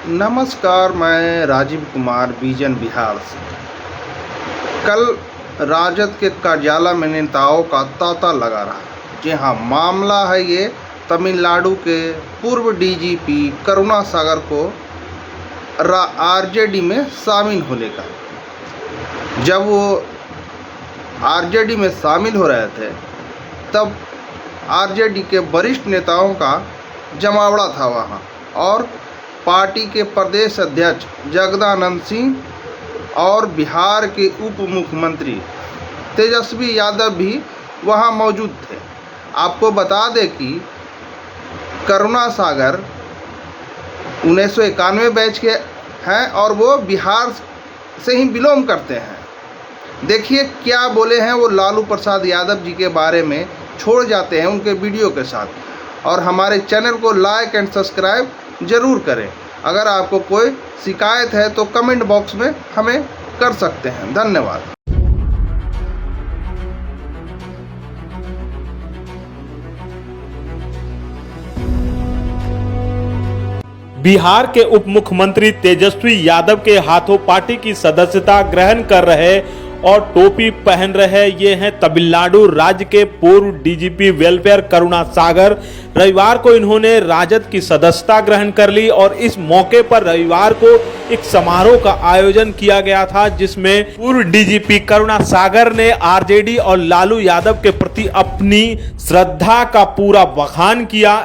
नमस्कार, मैं राजीव कुमार बीजन बिहार से। कल राजद के कार्यालय में नेताओं का तांता लगा रहा। जी हाँ, मामला है ये तमिलनाडु के पूर्व डीजीपी करुणा सागर को आरजेडी में शामिल होने का। जब वो आरजेडी में शामिल हो रहे थे तब आरजेडी के वरिष्ठ नेताओं का जमावड़ा था वहाँ, और पार्टी के प्रदेश अध्यक्ष जगदानंद सिंह और बिहार के उप मुख्यमंत्री तेजस्वी यादव भी वहाँ मौजूद थे। आपको बता दें कि करुणा सागर 1991 बैच के हैं और वो बिहार से ही बिलोंग करते हैं। देखिए क्या बोले हैं वो लालू प्रसाद यादव जी के बारे में, छोड़ जाते हैं उनके वीडियो के साथ। और हमारे चैनल को लाइक एंड सब्सक्राइब ज़रूर करें। अगर आपको कोई शिकायत है तो कमेंट बॉक्स में हमें कर सकते हैं। धन्यवाद। बिहार के उप मुख्यमंत्री तेजस्वी यादव के हाथों पार्टी की सदस्यता ग्रहण कर रहे और टोपी पहन रहे ये हैं तमिलनाडु राज्य के पूर्व डीजीपी वेलफेयर करुणा सागर। रविवार को इन्होंने राजद की सदस्यता ग्रहण कर ली और इस मौके पर रविवार को एक समारोह का आयोजन किया गया था, जिसमें पूर्व डीजीपी करुणा सागर ने आरजेडी और लालू यादव के प्रति अपनी श्रद्धा का पूरा बखान किया।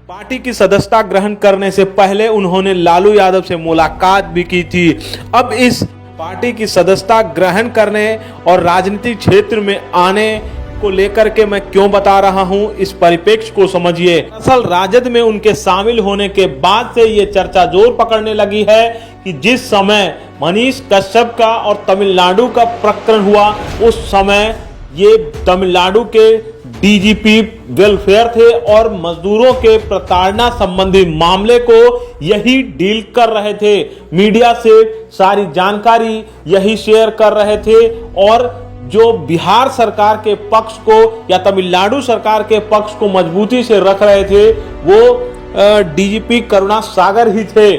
पार्टी की सदस्यता ग्रहण करने से पहले उन्होंने लालू यादव से मुलाकात भी की थी। अब इस पार्टी की सदस्यता ग्रहण करने और राजनीतिक क्षेत्र में आने को लेकर के मैं क्यों बता रहा हूं, इस परिप्रेक्ष्य को समझिए। असल राजद में उनके शामिल होने के बाद से ये चर्चा जोर पकड़ने लगी है कि जिस समय मनीष कश्यप का और तमिलनाडु का प्रकरण हुआ, उस समय ये तमिलनाडु के डीजीपी वेलफेयर थे और मजदूरों के प्रताड़ना संबंधी मामले को यही डील कर रहे थे। मीडिया से सारी जानकारी यही शेयर कर रहे थे और जो बिहार सरकार के पक्ष को या तमिलनाडु सरकार के पक्ष को मजबूती से रख रहे थे वो डीजीपी करुणा सागर ही थे।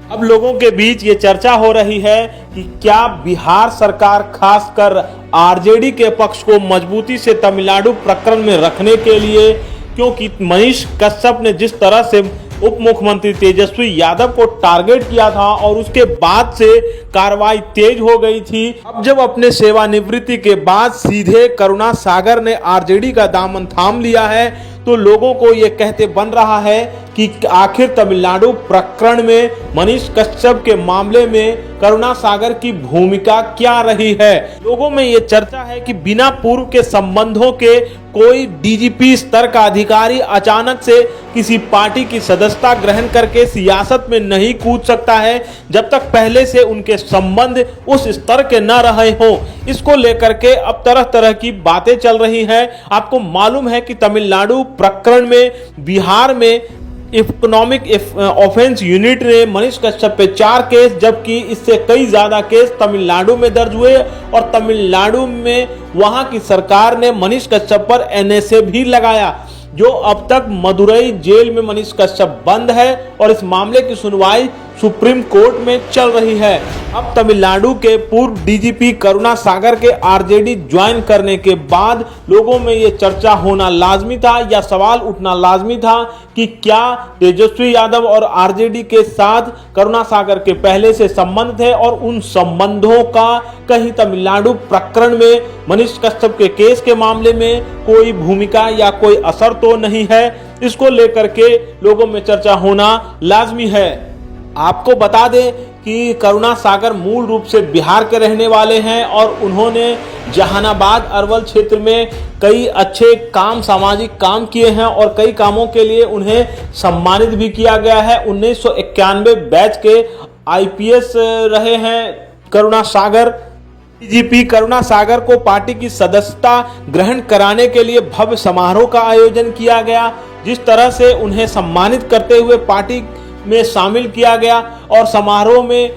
अब लोगों के बीच ये चर्चा हो रही है कि क्या बिहार सरकार खासकर आरजेडी के पक्ष को मजबूती से तमिलनाडु प्रकरण में रखने के लिए, क्योंकि मनीष कश्यप ने जिस तरह से उप मुख्यमंत्री तेजस्वी यादव को टारगेट किया था और उसके बाद से कार्रवाई तेज हो गई थी। अब जब अपने सेवानिवृत्ति के बाद सीधे करुणा सागर ने आरजेडी का दामन थाम लिया है, तो लोगों को यह कहते बन रहा है कि आखिर तमिलनाडु प्रकरण में मनीष कश्यप के मामले में करुणा सागर की भूमिका क्या रही है। लोगों में यह चर्चा है कि बिना पूर्व के संबंधों के कोई डीजीपी स्तर का अधिकारी अचानक से किसी पार्टी की सदस्यता ग्रहण करके सियासत में नहीं कूद सकता है जब तक पहले से उनके संबंध उस स्तर के न रहे हो। इसको लेकर के अब तरह तरह की बातें चल रही हैं। आपको मालूम है कि तमिलनाडु प्रकरण में बिहार में इकोनॉमिक ऑफेंस यूनिट ने मनीष कश्यप पे 4 केस, जबकि इससे कई ज्यादा केस तमिलनाडु में दर्ज हुए और तमिलनाडु में वहां की सरकार ने मनीष कश्यप पर एनएसए भी लगाया, जो अब तक मदुरई जेल में मनीष कश्यप बंद है और इस मामले की सुनवाई सुप्रीम कोर्ट में चल रही है। अब तमिलनाडु के पूर्व डीजीपी करुणा सागर के आरजेडी ज्वाइन करने के बाद लोगों में यह चर्चा होना लाजमी था या सवाल उठना लाजमी था कि क्या तेजस्वी यादव और आरजेडी के साथ करुणा सागर के पहले से संबंध थे और उन संबंधों का कहीं तमिलनाडु प्रकरण में मनीष कश्यप के केस के मामले में कोई भूमिका या कोई असर तो नहीं है। इसको लेकर के लोगों में चर्चा होना लाजमी है। आपको बता दें कि करुणा सागर मूल रूप से बिहार के रहने वाले हैं और उन्होंने जहानाबाद अरवल क्षेत्र में कई अच्छे काम, सामाजिक काम किए हैं और कई कामों के लिए उन्हें सम्मानित भी किया गया है। 1991 बैच के आईपीएस रहे हैं करुणा सागर। डीजीपी करुणा सागर को पार्टी की सदस्यता ग्रहण कराने के लिए भव्य समारोह का आयोजन किया गया। जिस तरह से उन्हें सम्मानित करते हुए पार्टी में शामिल किया गया और समारोह में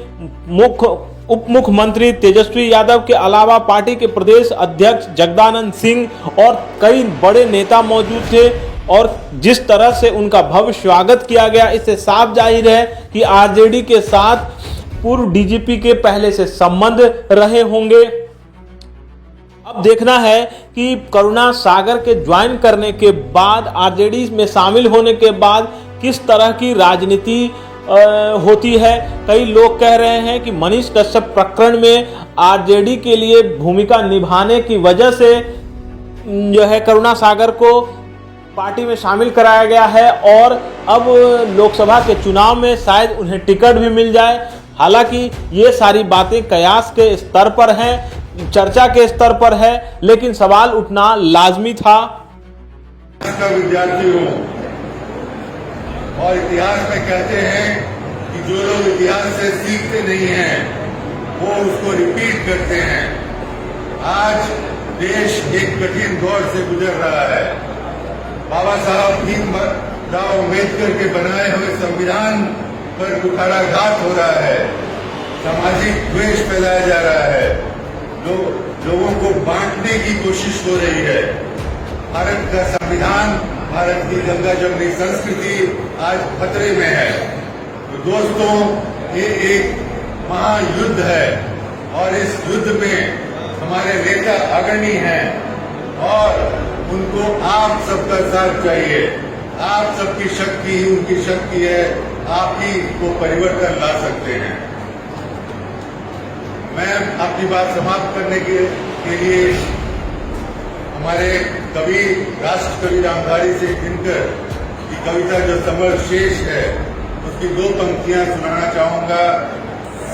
उप मुख्यमंत्री तेजस्वी यादव के अलावा पार्टी के प्रदेश अध्यक्ष जगदानंद सिंह और कई बड़े नेता मौजूद थे। और जिस तरह से उनका भव्य स्वागत किया गया, इससे साफ जाहिर है कि आरजेडी के साथ पूर्व डीजीपी के पहले से संबंध रहे होंगे। अब देखना है कि करुणा सागर के ज्वाइन करने के बाद, आरजेडी में शामिल होने के बाद किस तरह की राजनीति होती है। कई लोग कह रहे हैं कि मनीष कश्यप प्रकरण में आरजेडी के लिए भूमिका निभाने की वजह से जो है करुणा सागर को पार्टी में शामिल कराया गया है और अब लोकसभा के चुनाव में शायद उन्हें टिकट भी मिल जाए। हालांकि ये सारी बातें कयास के स्तर पर हैं, चर्चा के स्तर पर है, लेकिन सवाल उठना लाजमी था। विद्यार्थी हूँ और इतिहास में कहते हैं कि जो लोग इतिहास से सीखते नहीं हैं वो उसको रिपीट करते हैं। आज देश एक कठिन दौर से गुजर रहा है। बाबा साहब भीमराव अम्बेडकर के बनाए हुए संविधान पर कुठाराघात हो रहा है, सामाजिक द्वेष फैलाया जा रहा है, लोगों को बांटने की कोशिश हो रही है। भारत का संविधान, भारत की गंगा जमुनी संस्कृति आज खतरे में है। तो दोस्तों, ये एक महायुद्ध है और इस युद्ध में हमारे नेता अग्रणी हैं और उनको आप सबका साथ चाहिए। आप सबकी शक्ति ही उनकी शक्ति है, आप ही को परिवर्तन ला सकते हैं। मैं आपकी बात समाप्त करने के लिए हमारे कवि, राष्ट्र कवि रामधारी सिंह दिनकर की कविता जो समर शेष है, उसकी दो पंक्तियां सुनाना चाहूंगा।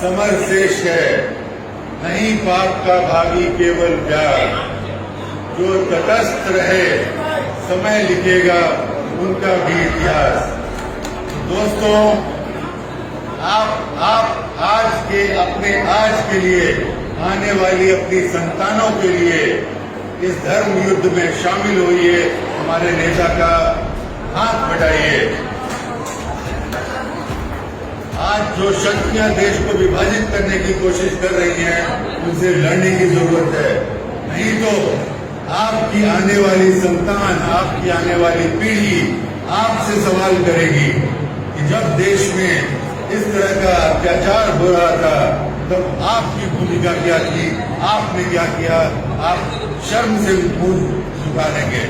समर शेष है नहीं पाप का भागी केवल प्यार, जो तटस्थ रहे समय लिखेगा उनका भी इतिहास। दोस्तों, आप आज के लिए, आने वाली अपनी संतानों के लिए इस धर्म युद्ध में शामिल होइए, हमारे नेता का हाथ बढ़ाइए। आज जो शक्तियां देश को विभाजित करने की कोशिश कर रही हैं, उनसे लड़ने की जरूरत है। नहीं तो आपकी आने वाली संतान, आपकी आने वाली पीढ़ी आपसे सवाल करेगी कि जब देश में इस तरह का अत्याचार हो रहा था तब आपकी भूमिका क्या थी, आपने क्या किया। आप शर्म से मुंह झुका लेंगे।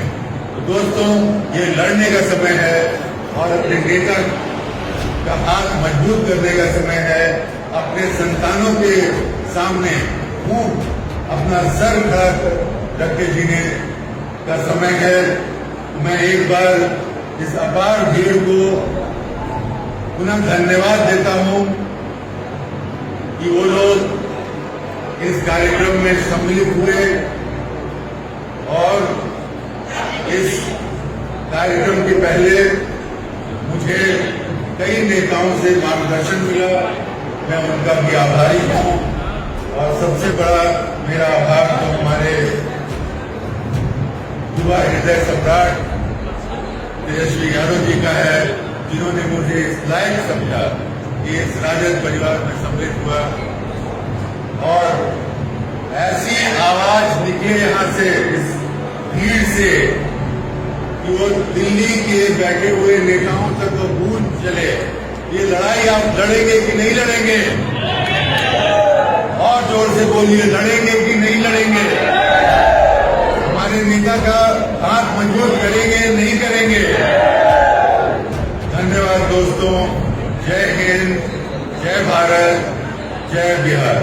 तो दोस्तों, ये लड़ने का समय है और अपने नेता का हाथ मजबूत करने का समय है। अपने संतानों के सामने अपना सर खड़ा रख के जीने का समय है। मैं एक बार इस अपार भीड़ को पुनः धन्यवाद देता हूं कि वो लोग इस कार्यक्रम में सम्मिलित हुए और इस कार्यक्रम के पहले मुझे कई नेताओं से मार्गदर्शन मिला। मैं उनका भी आभारी हूँ और सबसे बड़ा मेरा आभार तो हमारे युवा हृदय सम्राट तेजस्वी यादव जी का है, जिन्होंने मुझे इस लायक समझा कि इस राजद परिवार में सम्मिलित हुआ और ऐसी आवाज निकले यहाँ से, इस भीड़ से, कि वो दिल्ली के बैठे हुए नेताओं तक तो गूंज चले। ये लड़ाई आप लड़ेंगे कि नहीं लड़ेंगे? और जोर से बोलिए, लड़ेंगे कि नहीं लड़ेंगे? हमारे नेता का हाथ मजबूत करेंगे, नहीं करेंगे? धन्यवाद दोस्तों। जय हिंद, जय भारत, जय बिहार।